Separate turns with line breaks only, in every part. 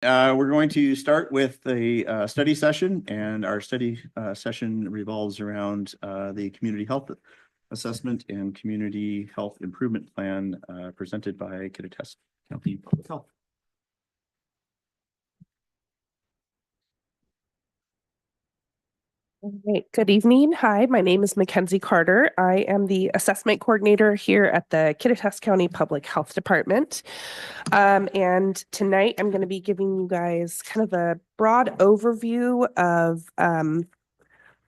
We're going to start with the study session, and our study session revolves around the community health assessment and community health improvement plan presented by Kittitas County Public Health.
All right. Good evening. Hi, my name is Mackenzie Carter. I am the assessment coordinator here at the Kittitas County Public Health Department. And tonight I'm going to be giving you guys kind of a broad overview of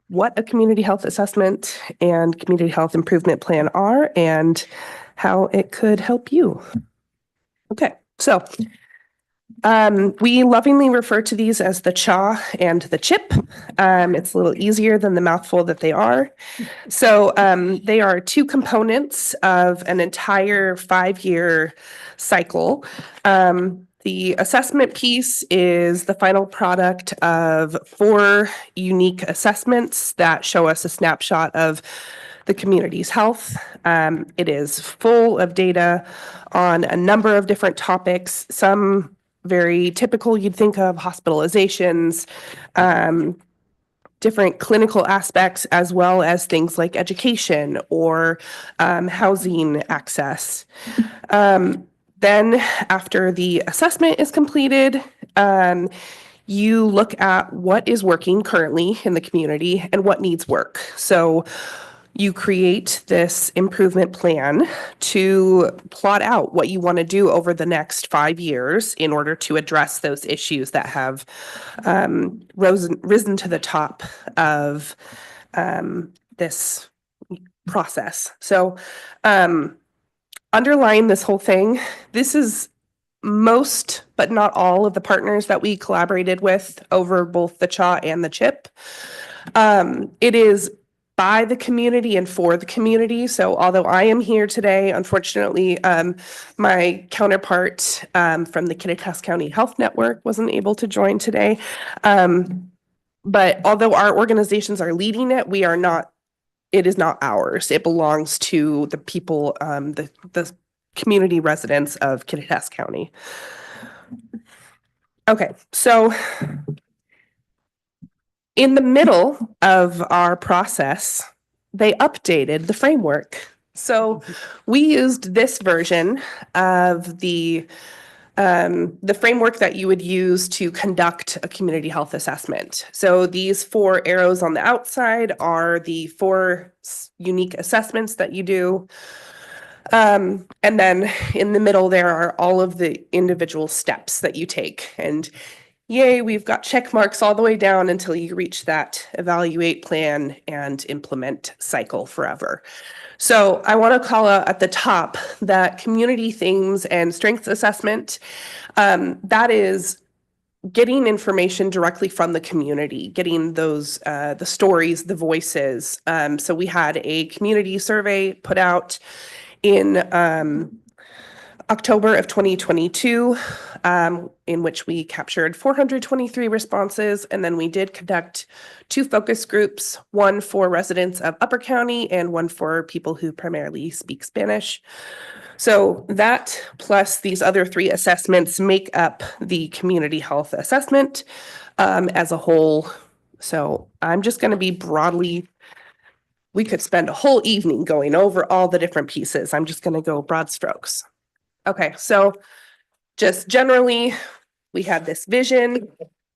what a community health assessment and community health improvement plan are and how it could help you. Okay, so we lovingly refer to these as the CHA and the CHIP. It's a little easier than the mouthful that they are. So they are two components of an entire 5-year cycle. The assessment piece is the final product of 4 unique assessments that show us a snapshot of the community's health. It is full of data on a number of different topics, some very typical you'd think of: hospitalizations, different clinical aspects, as well as things like education or housing access. Then after the assessment is completed, you look at what is working currently in the community and what needs work. So you create this improvement plan to plot out what you want to do over the next 5 years in order to address those issues that have risen to the top of this process. So underlying this whole thing, this is most, but not all, of the partners that we collaborated with over both the CHA and the CHIP. It is by the community and for the community. So although I am here today, unfortunately, my counterpart from the Kittitas County Health Network wasn't able to join today. But although our organizations are leading it, we are not, it is not ours. It belongs to the people, the community residents of Kittitas County. Okay, so in the middle of our process, they updated the framework. So we used this version of the framework that you would use to conduct a community health assessment. So these 4 arrows on the outside are the 4 unique assessments that you do. And then in the middle, there are all of the individual steps that you take. And yay, we've got check marks all the way down until you reach that evaluate, plan, and implement cycle forever. So I want to call out at the top that community themes and strengths assessment, that is getting information directly from the community, getting those, the stories, the voices. So we had a community survey put out in October of 2022, in which we captured 423 responses, and then we did conduct 2 focus groups, one for residents of Upper County and one for people who primarily speak Spanish. So that plus these other 3 assessments make up the community health assessment as a whole. So I'm just going to be broadly, we could spend a whole evening going over all the different pieces. I'm just going to go broad strokes. Okay, so just generally, we had this vision.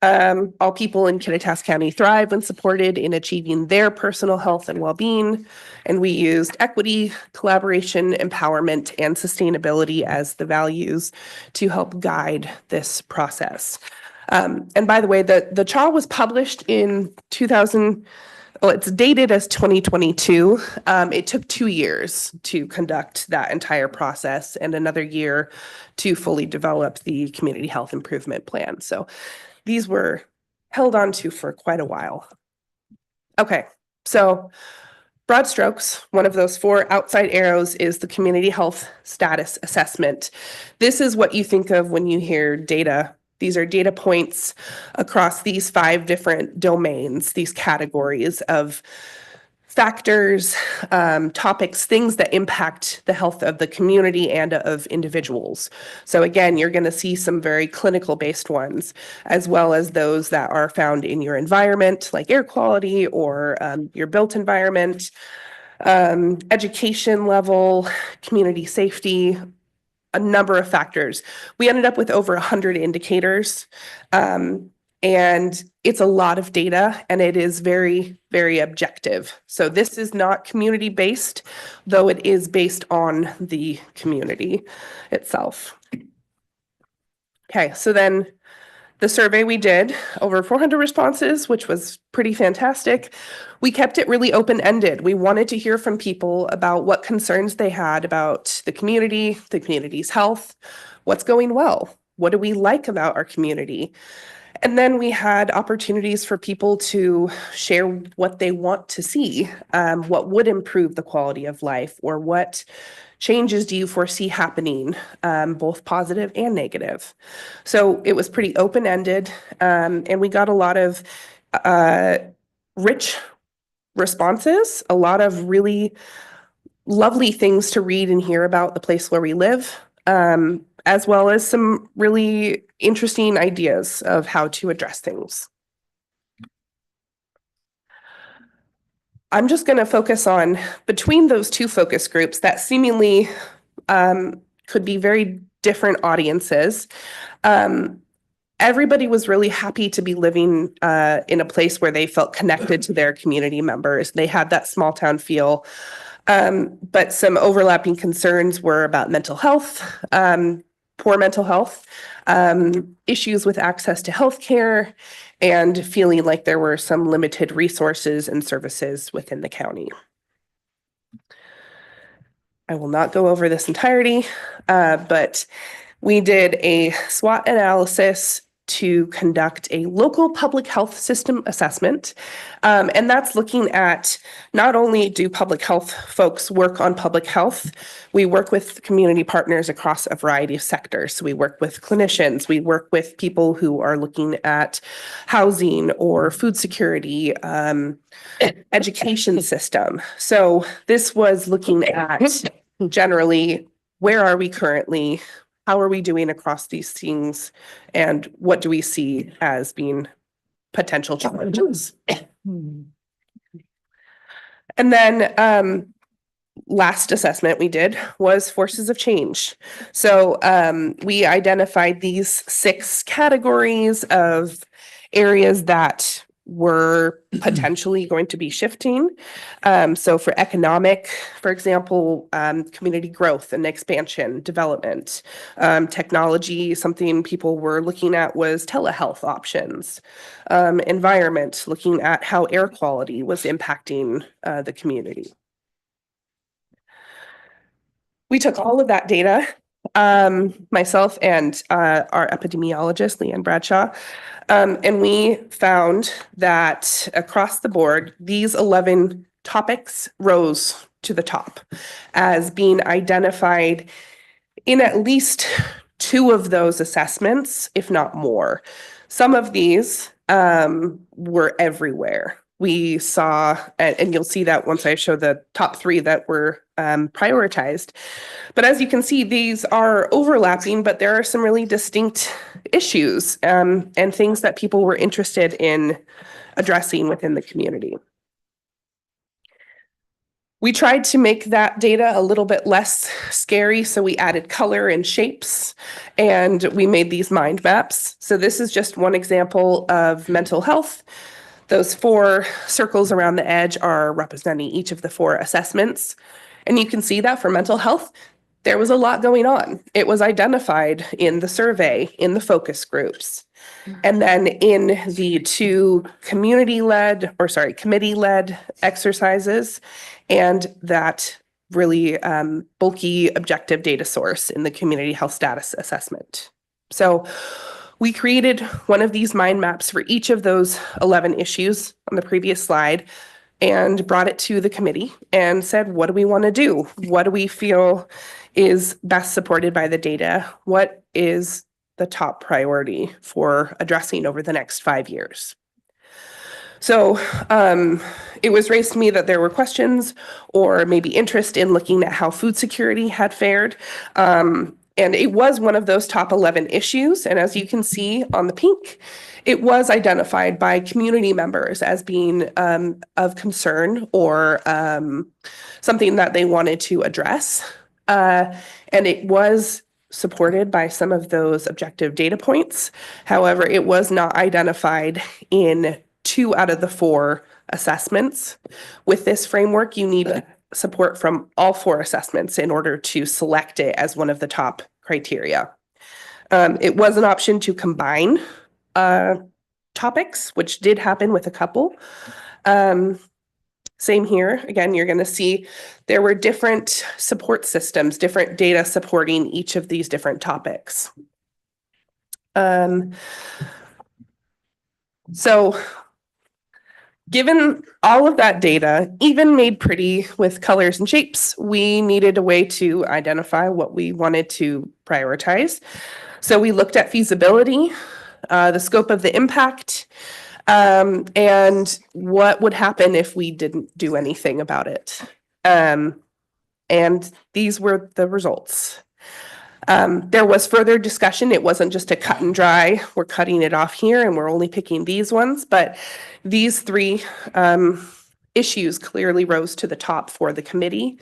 All people in Kittitas County thrive when supported in achieving their personal health and well-being. And we used equity, collaboration, empowerment, and sustainability as the values to help guide this process. And by the way, the CHA was published in 2000. Well, it's dated as 2022. It took 2 years to conduct that entire process and another year to fully develop the community health improvement plan. So these were held on to for quite a while. Okay, so broad strokes, one of those 4 outside arrows is the community health status assessment. This is what you think of when you hear data. These are data points across these 5 different domains, these categories of factors, topics, things that impact the health of the community and of individuals. So again, you're going to see some very clinical based ones, as well as those that are found in your environment, like air quality or your built environment, education level, community safety, a number of factors. We ended up with over 100 indicators. And it's a lot of data, and it is very, very objective. So this is not community-based, though it is based on the community itself. Okay, so then the survey we did, over 400 responses, which was pretty fantastic. We kept it really open-ended. We wanted to hear from people about what concerns they had about the community's health, what's going well, what do we like about our community? And then we had opportunities for people to share what they want to see, what would improve the quality of life, or what changes do you foresee happening, both positive and negative. So it was pretty open-ended, and we got a lot of rich responses, a lot of really lovely things to read and hear about the place where we live, as well as some really interesting ideas of how to address things. I'm just going to focus on between those two focus groups that seemingly could be very different audiences. Everybody was really happy to be living in a place where they felt connected to their community members. They had that small town feel. But some overlapping concerns were about mental health, poor mental health, issues with access to healthcare, and feeling like there were some limited resources and services within the county. I will not go over this entirety, but we did a SWOT analysis to conduct a local public health system assessment. And that's looking at not only do public health folks work on public health, we work with community partners across a variety of sectors. So we work with clinicians, we work with people who are looking at housing or food security, education system. So this was looking at generally, where are we currently? How are we doing across these things? And what do we see as being potential challenges? And then last assessment we did was forces of change. So we identified these 6 categories of areas that were potentially going to be shifting. So for economic, for example, community growth and expansion, development, technology, something people were looking at was telehealth options, environment, looking at how air quality was impacting the community. We took all of that data, myself and our epidemiologist, Leanne Bradshaw, and we found that across the board, these 11 topics rose to the top as being identified in at least 2 of those assessments, if not more. Some of these were everywhere. We saw, and you'll see that once I show the top 3 that were prioritized. But as you can see, these are overlapping, but there are some really distinct issues and things that people were interested in addressing within the community. We tried to make that data a little bit less scary, so we added color and shapes, and we made these mind maps. So this is just one example of mental health. Those 4 circles around the edge are representing each of the 4 assessments. And you can see that for mental health, there was a lot going on. It was identified in the survey, in the focus groups. And then in the 2 committee-led exercises, and that really bulky objective data source in the community health status assessment. So we created one of these mind maps for each of those 11 issues on the previous slide and brought it to the committee and said, what do we want to do? What do we feel is best supported by the data? What is the top priority for addressing over the next 5 years? So it was raised to me that there were questions or maybe interest in looking at how food security had fared. And it was one of those top 11 issues. And as you can see on the pink, it was identified by community members as being of concern or something that they wanted to address. And it was supported by some of those objective data points. However, it was not identified in 2 out of the 4 assessments. With this framework, you need support from all 4 assessments in order to select it as one of the top criteria. It was an option to combine topics, which did happen with a couple. Same here. Again, you're going to see there were different support systems, different data supporting each of these different topics. So given all of that data, even made pretty with colors and shapes, we needed a way to identify what we wanted to prioritize. So we looked at feasibility, the scope of the impact, and what would happen if we didn't do anything about it. And these were the results. There was further discussion. It wasn't just a cut and dry, we're cutting it off here and we're only picking these ones, but these 3 issues clearly rose to the top for the committee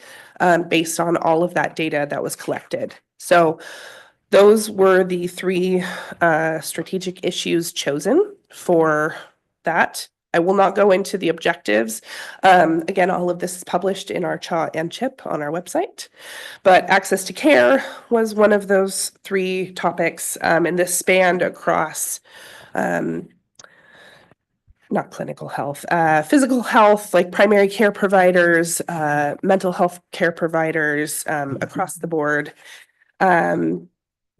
based on all of that data that was collected. So those were the 3 strategic issues chosen for that. I will not go into the objectives. Again, all of this is published in our CHA and CHIP on our website. But access to care was one of those 3 topics, and this spanned across not clinical health, physical health, like primary care providers, mental health care providers across the board.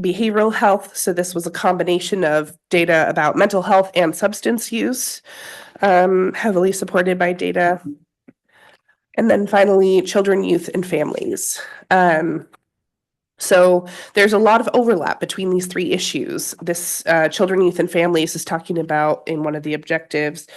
Behavioral health, so this was a combination of data about mental health and substance use, heavily supported by data. And then finally, children, youth, and families. So there's a lot of overlap between these 3 issues. This children, youth, and families is talking about in one of the objectives,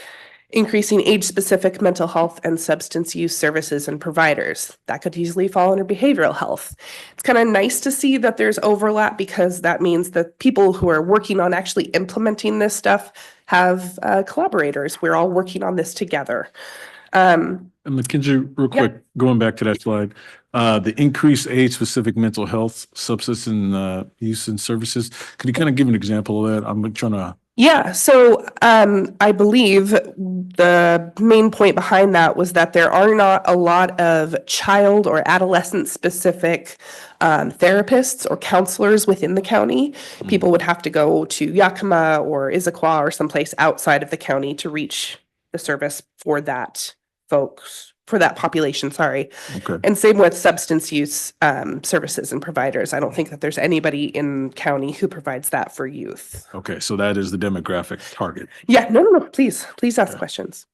increasing age-specific mental health and substance use services and providers. That could easily fall under behavioral health. It's kind of nice to see that there's overlap because that means that people who are working on actually implementing this stuff have collaborators. We're all working on this together.
And Mackenzie, real quick, going back to that slide, the increased age-specific mental health, substance and use and services. Could you kind of give an example of that? I'm trying to.
Yeah, so I believe the main point behind that was that there are not a lot of child or adolescent specific therapists or counselors within the county. People would have to go to Yakima or Issaquah or someplace outside of the county to reach the service for that folks, for that population, sorry.
Okay.
And same with substance use services and providers. I don't think that there's anybody in county who provides that for youth.
Okay, so that is the demographic target.
Yeah, no, please ask questions.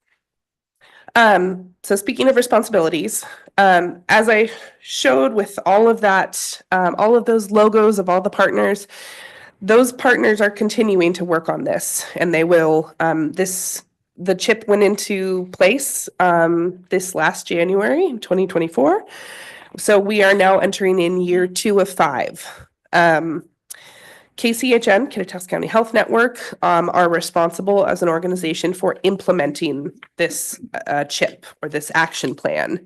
So speaking of responsibilities, as I showed with all of that, all of those logos of all the partners, those partners are continuing to work on this, and they will, the CHIP went into place this last January, 2024. So we are now entering in year 2 of 5. KCHN, Kittitas County Health Network, are responsible as an organization for implementing this CHIP or this action plan.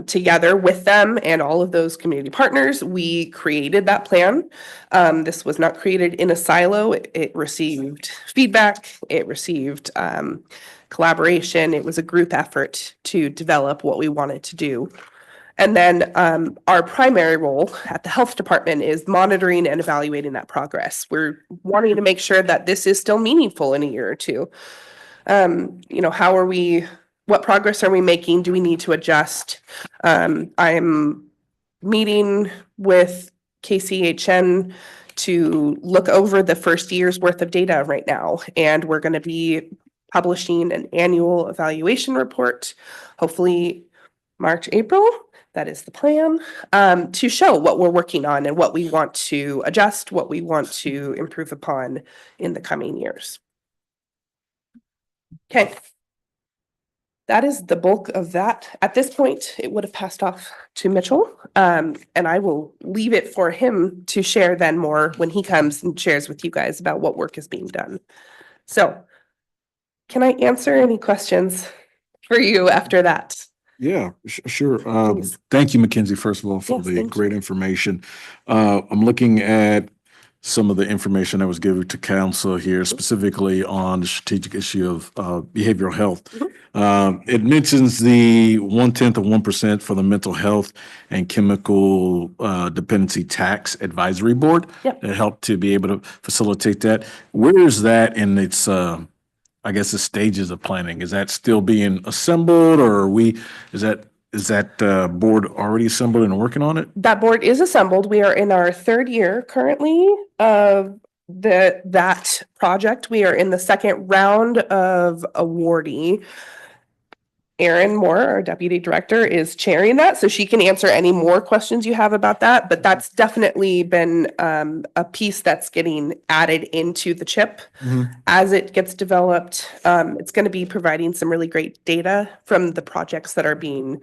Together with them and all of those community partners, we created that plan. This was not created in a silo. It received feedback. It received collaboration. It was a group effort to develop what we wanted to do. And then our primary role at the health department is monitoring and evaluating that progress. We're wanting to make sure that this is still meaningful in a year or 2. How are we, what progress are we making? Do we need to adjust? I'm meeting with KCHN to look over the first year's worth of data right now. And we're going to be publishing an annual evaluation report, hopefully March, April. That is the plan, to show what we're working on and what we want to adjust, what we want to improve upon in the coming years. Okay, that is the bulk of that. At this point, it would have passed off to Mitchell. And I will leave it for him to share then more when he comes and shares with you guys about what work is being done. So can I answer any questions for you after that?
Yeah, sure.
Please.
Thank you, Mackenzie, first of all, for
Yes,
the
thank you.
great information. I'm looking at some of the information that was given to council here, specifically on the strategic issue of behavioral health. It mentions the 0.1% for the mental health and chemical dependency tax advisory board.
Yep.
That helped to be able to facilitate that. Where is that in its I guess the stages of planning? Is that still being assembled, or is that board already assembled and working on it?
That board is assembled. We are in our third year currently of that project. We are in the second round of awardee. Erin Moore, our deputy director, is chairing that, so she can answer any more questions you have about that. But that's definitely been a piece that's getting added into the chip as it gets developed. It's going to be providing some really great data from the projects that are being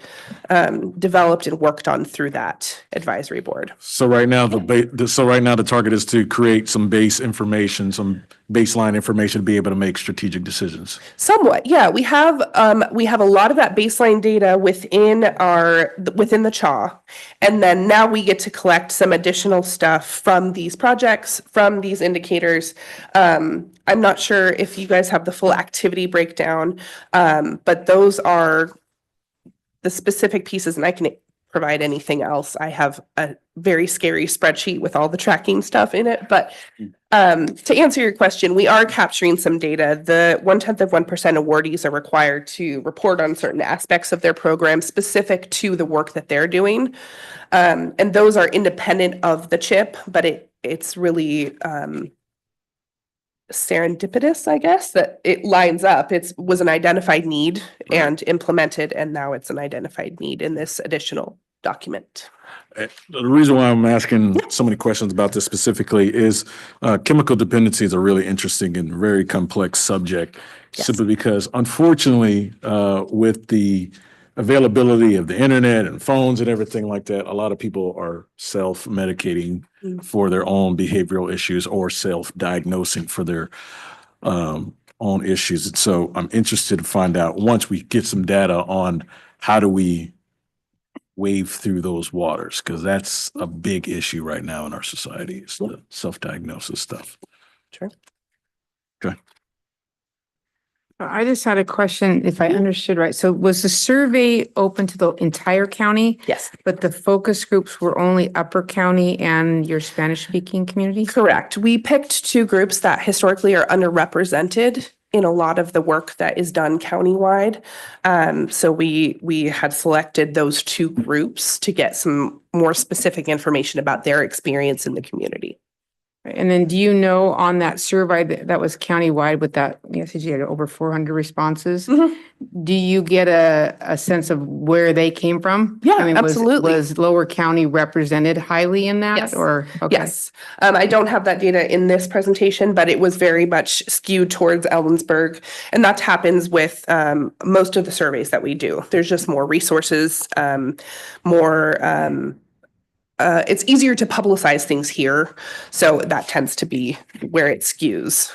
developed and worked on through that advisory board.
So right now, the target is to create some base information, some baseline information to be able to make strategic decisions.
Somewhat, yeah. We have a lot of that baseline data within the CHA, and then now we get to collect some additional stuff from these projects, from these indicators. I'm not sure if you guys have the full activity breakdown, but those are the specific pieces, and I can provide anything else. I have a very scary spreadsheet with all the tracking stuff in it, but to answer your question, we are capturing some data. The 0.1% awardees are required to report on certain aspects of their program specific to the work that they're doing. And those are independent of the chip, but it's really serendipitous, I guess, that it lines up. It was an identified need and implemented, and now it's an identified need in this additional document.
The reason why I'm asking so many questions about this specifically is chemical dependency is a really interesting and very complex subject, simply because unfortunately, with the availability of the internet and phones and everything like that, a lot of people are self-medicating for their own behavioral issues or self-diagnosing for their own issues. And so I'm interested to find out, once we get some data on how do we wade through those waters, because that's a big issue right now in our society. It's the self-diagnosis stuff.
Sure.
Okay.
I just had a question, if I understood right. So was the survey open to the entire county,
Yes,
but the focus groups were only Upper County and your Spanish-speaking community?
correct. We picked two groups that historically are underrepresented in a lot of the work that is done countywide. So we had selected those two groups to get some more specific information about their experience in the community.
And then do you know, on that survey that was countywide with that, you said you had over 400 responses. Do you get a sense of where they came from?
Yeah,
I mean,
absolutely.
Was Lower County represented highly in that?
Yes.
Or okay.
Yes. I don't have that data in this presentation, but it was very much skewed towards Ellensburg. And that happens with most of the surveys that we do. There's just more resources, it's easier to publicize things here. So that tends to be where it skews.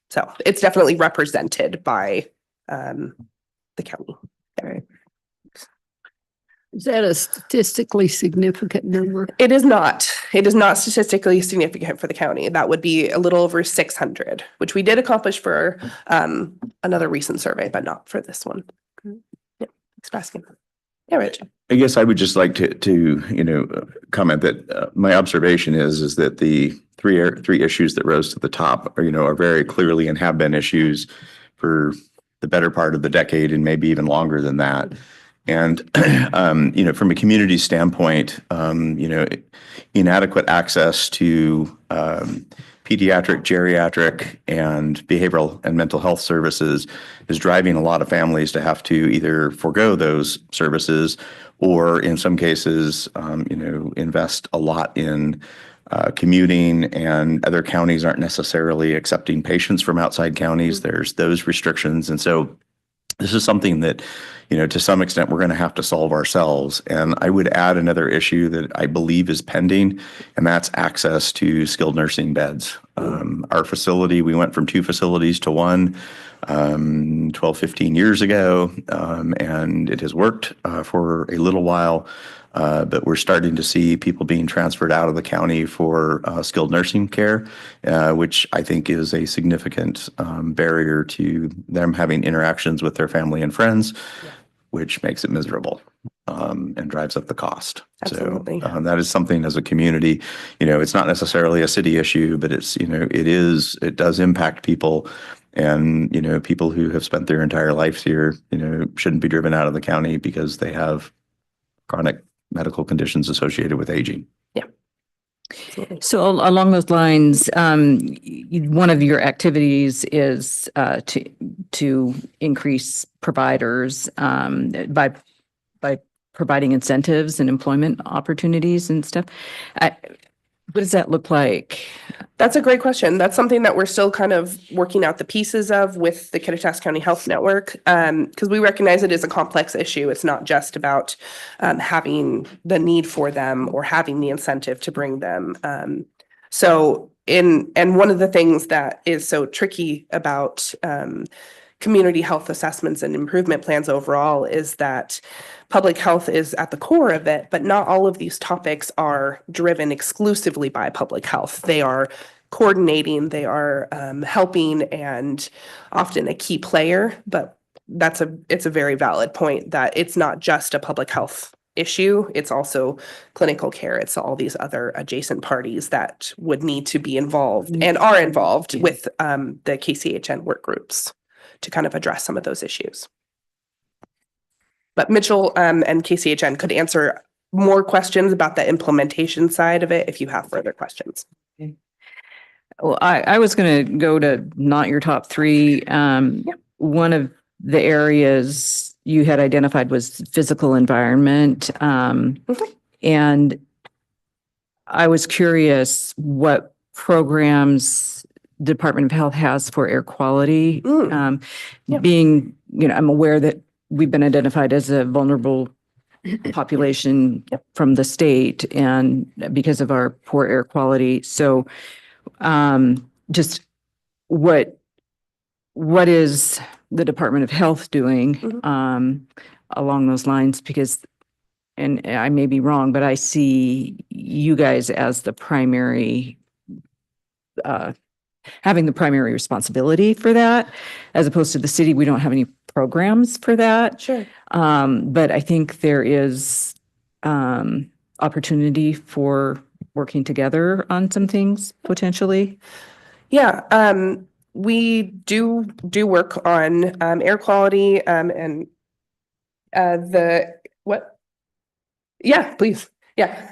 So it's definitely represented by the county.
Okay.
Is that a statistically significant number?
It is not. It is not statistically significant for the county. That would be a little over 600, which we did accomplish for another recent survey, but not for this one. Yeah, thanks for asking. Yeah, Rich.
I guess I would just like to comment that my observation is that the three issues that rose to the top are very clearly and have been issues for the better part of the decade and maybe even longer than that. And from a community standpoint, inadequate access to pediatric, geriatric, and behavioral and mental health services is driving a lot of families to have to either forego those services or, in some cases, invest a lot in commuting, and other counties aren't necessarily accepting patients from outside counties. There's those restrictions. And so this is something that, to some extent, we're going to have to solve ourselves. And I would add another issue that I believe is pending, and that's access to skilled nursing beds. Our facility, we went from 2 facilities to 1 12, 15 years ago, and it has worked for a little while. But we're starting to see people being transferred out of the county for skilled nursing care, which I think is a significant barrier to them having interactions with their family and friends, which makes it miserable and drives up the cost.
Absolutely.
So that is something as a community, it's not necessarily a city issue, but it's, it does impact people. And, people who have spent their entire lives here, shouldn't be driven out of the county because they have chronic medical conditions associated with aging.
So along those lines, one of your activities is to increase providers by providing incentives and employment opportunities and stuff. What does that look like?
That's a great question. That's something that we're still kind of working out the pieces of with the Kittitas County Health Network, because we recognize it is a complex issue. It's not just about having the need for them or having the incentive to bring them. And one of the things that is so tricky about community health assessments and improvement plans overall is that public health is at the core of it, but not all of these topics are driven exclusively by public health. They are coordinating, they are helping, and often a key player, but it's a very valid point that it's not just a public health issue, it's also clinical care. It's all these other adjacent parties that would need to be involved and are involved with the KCHN work groups to kind of address some of those issues. But Mitchell and KCHN could answer more questions about the implementation side of it if you have further questions.
Well, I was going to go to not your top 3. One of the areas you had identified was physical environment. And I was curious what programs Department of Health has for air quality. Being, I'm aware that we've been identified as a vulnerable population from the state and because of our poor air quality. So just what is the Department of Health doing along those lines? Because, and I may be wrong, but I see you guys as the primary having the primary responsibility for that, as opposed to the city. We don't have any programs for that.
Sure.
But I think there is opportunity for working together on some things potentially.
Yeah. We do work on air quality and what? Yeah, please. Yeah.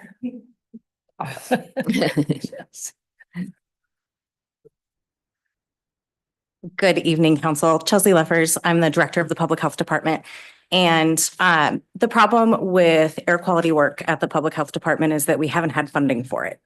Good evening, Council. Chelsea Leffers. I'm the Director of the Public Health Department. And the problem with air quality work at the Public Health Department is that we haven't had funding for it.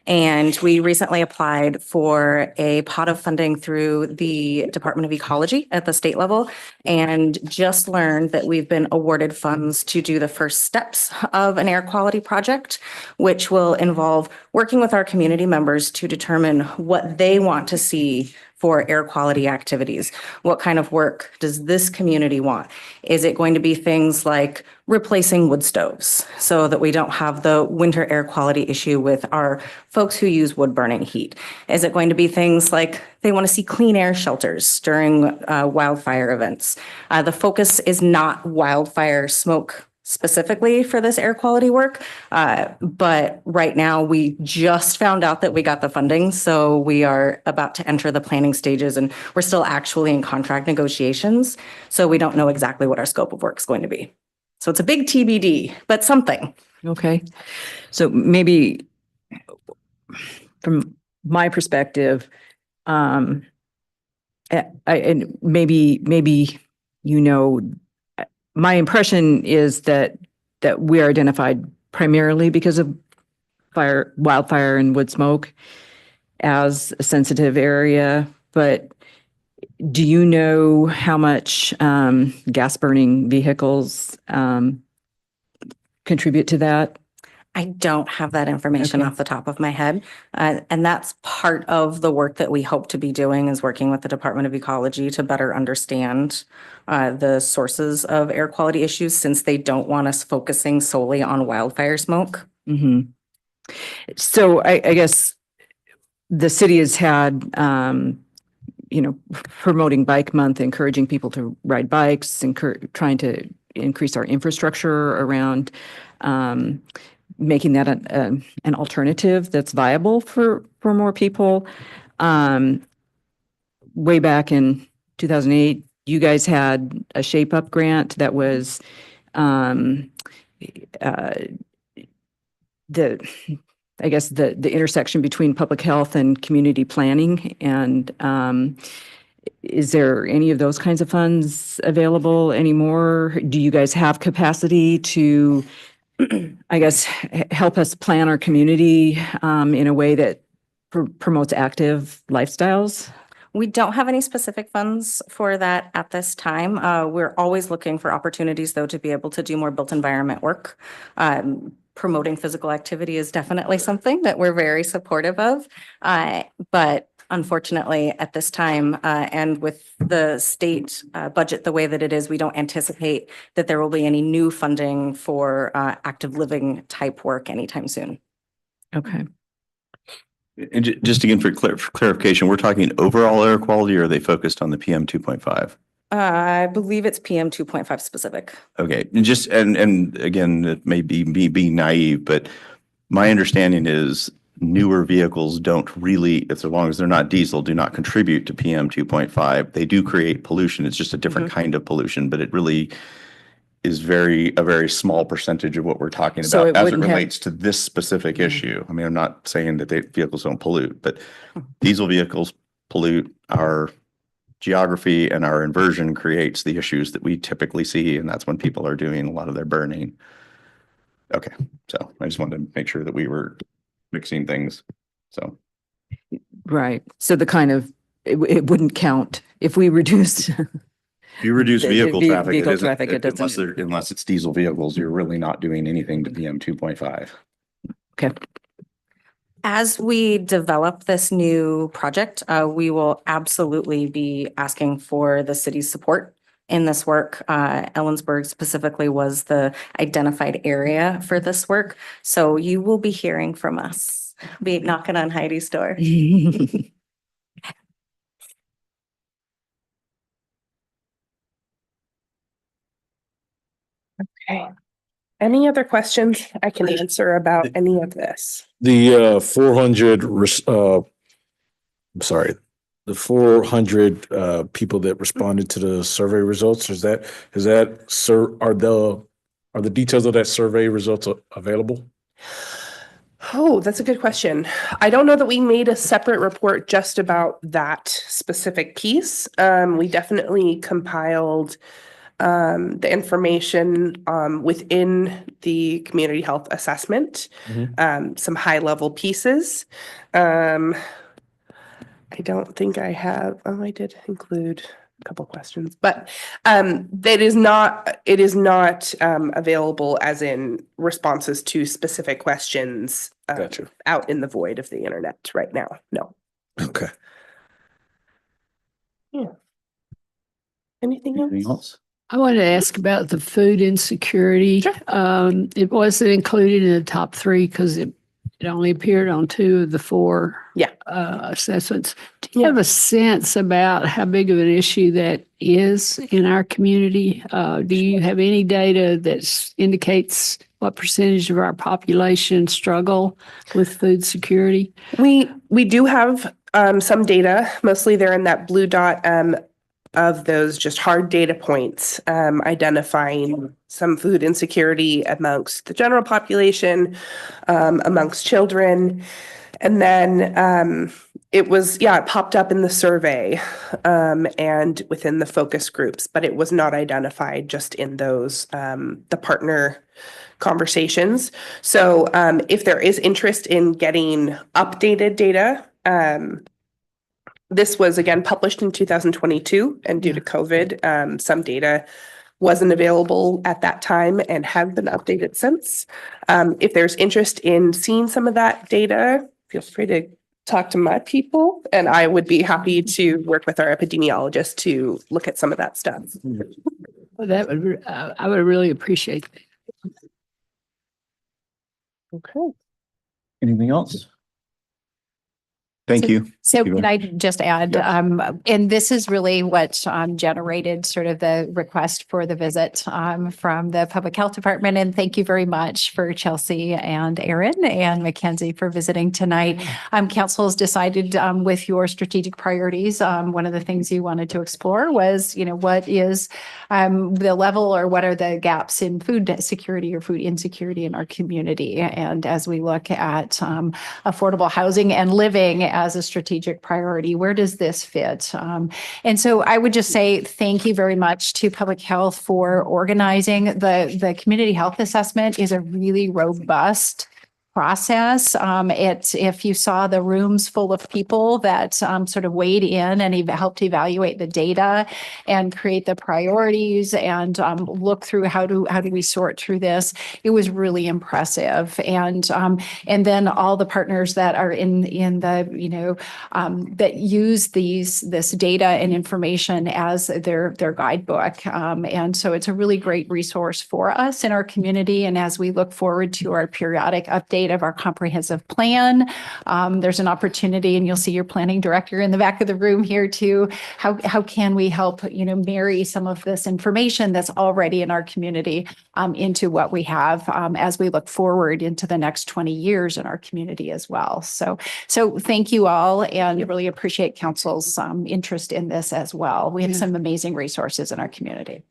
And we recently applied for a pot of funding through the Department of Ecology at the state level and just learned that we've been awarded funds to do the first steps of an air quality project, which will involve working with our community members to determine what they want to see for air quality activities. What kind of work does this community want? Is it going to be things like replacing wood stoves so that we don't have the winter air quality issue with our folks who use wood burning heat? Is it going to be things like they want to see clean air shelters during wildfire events? The focus is not wildfire smoke specifically for this air quality work. But right now we just found out that we got the funding. So we are about to enter the planning stages and we're still actually in contract negotiations. So we don't know exactly what our scope of work is going to be. So it's a big TBD, but something.
Okay. So maybe from my perspective, and maybe, my impression is that we are identified primarily because of wildfire and wood smoke as a sensitive area. But do you know how much gas burning vehicles contribute to that?
I don't have that information
Okay.
off the top of my head. And that's part of the work that we hope to be doing, is working with the Department of Ecology to better understand the sources of air quality issues, since they don't want us focusing solely on wildfire smoke.
Mm-hmm. So I guess the city has had, promoting Bike Month, encouraging people to ride bikes, trying to increase our infrastructure around making that an alternative that's viable for more people. Way back in 2008, you guys had a Shape Up grant that was the intersection between public health and community planning. And is there any of those kinds of funds available anymore? Do you guys have capacity to, I guess, help us plan our community in a way that promotes active lifestyles?
We don't have any specific funds for that at this time. We're always looking for opportunities, though, to be able to do more built environment work. Promoting physical activity is definitely something that we're very supportive of. But unfortunately, at this time, and with the state budget the way that it is, we don't anticipate that there will be any new funding for active living type work anytime soon.
Okay.
And just again, for clarification, we're talking overall air quality, or are they focused on the PM 2.5?
I believe it's PM 2.5 specific.
Okay, and again, it may be me being naive, but my understanding is newer vehicles don't really, as long as they're not diesel, do not contribute to PM 2.5. They do create pollution. It's just a different kind of pollution, but it really is a very small percentage of what we're talking
So
about
it
as it
wouldn't have-
relates to this specific issue. I mean, I'm not saying that vehicles don't pollute, but diesel vehicles pollute. Our geography and our inversion creates the issues that we typically see, and that's when people are doing a lot of their burning. Okay, so I just wanted to make sure that we were mixing things. So
Right. So it wouldn't count if we reduced.
if you reduce
The
vehicle traffic,
vehicle
it isn't,
traffic, it doesn't-
unless it's diesel vehicles, you're really not doing anything to PM 2.5.
Okay.
As we develop this new project, we will absolutely be asking for the city's support in this work. Ellensburg specifically was the identified area for this work. So you will be hearing from us. Be knocking on Heidi's door.
Okay. Any other questions I can answer about any of this?
The 400, I'm sorry, the 400 people that responded to the survey results, are the details of that survey results available?
Oh, that's a good question. I don't know that we made a separate report just about that specific piece. We definitely compiled the information within the community health assessment, some high level pieces. I don't think I have, I did include a couple questions, but it is not available as in responses to specific questions
Gotcha.
out in the void of the internet right now. No.
Okay.
Yeah. Anything
Anything
else?
else?
I wanted to ask about the food insecurity.
Sure.
It wasn't included in the top 3 because it only appeared on 2 of the 4 assessments. Do you have a sense about how big of an issue that is in our community? Do you have any data that indicates what percentage of our population struggle with food security?
We do have some data. Mostly they're in that blue dot of those just hard data points, identifying some food insecurity amongst the general population, amongst children. And then it popped up in the survey and within the focus groups, but it was not identified just in those, the partner conversations. So if there is interest in getting updated data, This was again published in 2022, and due to COVID, some data wasn't available at that time and have been updated since. If there's interest in seeing some of that data, feel free to talk to my people, and I would be happy to work with our epidemiologist to look at some of that stuff.
Well, that would, I would really appreciate that.
Okay.
Anything else?
Thank you.
So
You
can I just add, and this is really what generated sort of the request for the visit from the Public Health Department. And thank you very much for Chelsea and Erin and Mackenzie for visiting tonight. Council has decided with your strategic priorities, one of the things you wanted to explore was, what is the level or what are the gaps in food security or food insecurity in our community? And as we look at affordable housing and living as a strategic priority, where does this fit? And so I would just say thank you very much to Public Health for organizing. The community health assessment is a really robust process. If you saw the rooms full of people that sort of weighed in and helped evaluate the data and create the priorities and look through how do we sort through this, it was really impressive. And then all the partners that are in the that use this data and information as their guidebook. And so it's a really great resource for us in our community. And as we look forward to our periodic update of our comprehensive plan, there's an opportunity, and you'll see your planning director in the back of the room here too. How can we help marry some of this information that's already in our community into what we have as we look forward into the next 20 years in our community as well. So thank you all, and really appreciate council's interest in this as well. We have some amazing resources in our community.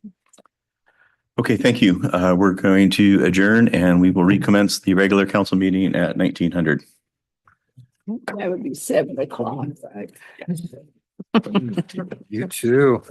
Okay, thank you. We're going to adjourn and we will recommence the regular council meeting at 1900.
That would be 7 o'clock.
You too.